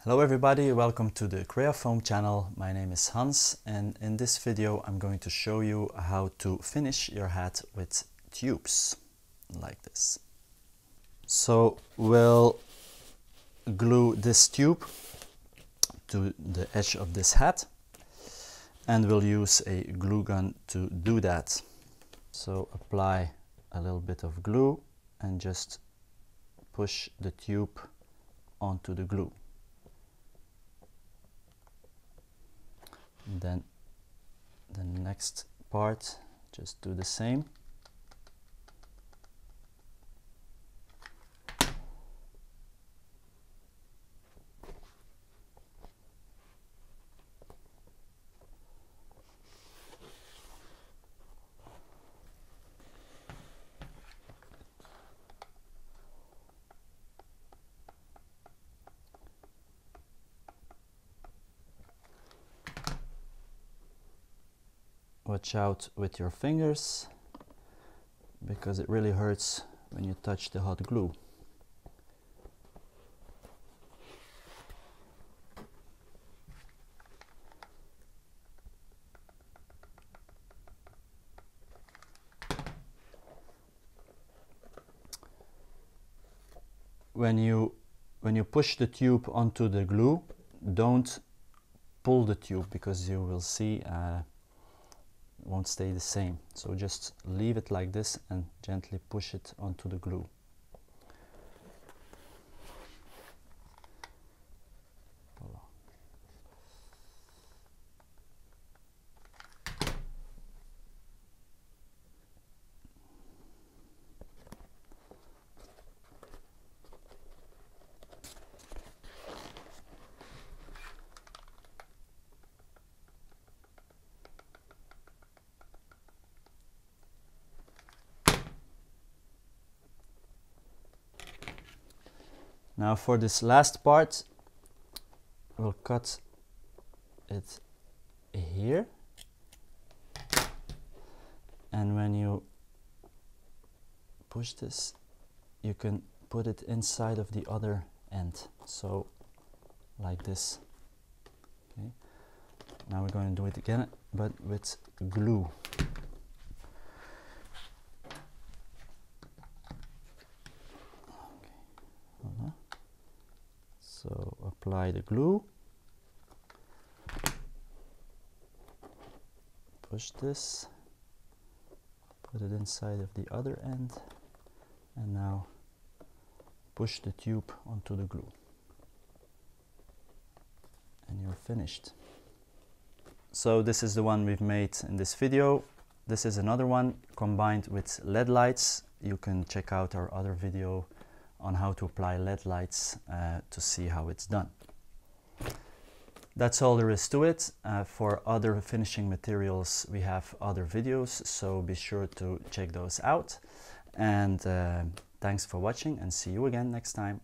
Hello everybody, welcome to the Creafoam channel. My name is Hans, and in this video I'm going to show you how to finish your hat with tubes like this. So we'll glue this tube to the edge of this hat, and we'll use a glue gun to do that. So apply a little bit of glue and just push the tube onto the glue. And then the next part, just do the same. Watch out with your fingers, because it really hurts when you touch the hot glue. When you push the tube onto the glue, don't pull the tube, because you will see won't stay the same. So just leave it like this and gently push it onto the glue. Voilà. Now for this last part, we'll cut it here, and when you push this, you can put it inside of the other end, so like this. Okay. Now we're going to do it again, but with glue. So apply the glue, push this, put it inside of the other end, and now push the tube onto the glue. And you're finished. So this is the one we've made in this video. This is another one combined with LED lights. You can check out our other video on how to apply LED lights to see how it's done. That's all there is to it. For other finishing materials, we have other videos, so be sure to check those out. And thanks for watching, and see you again next time.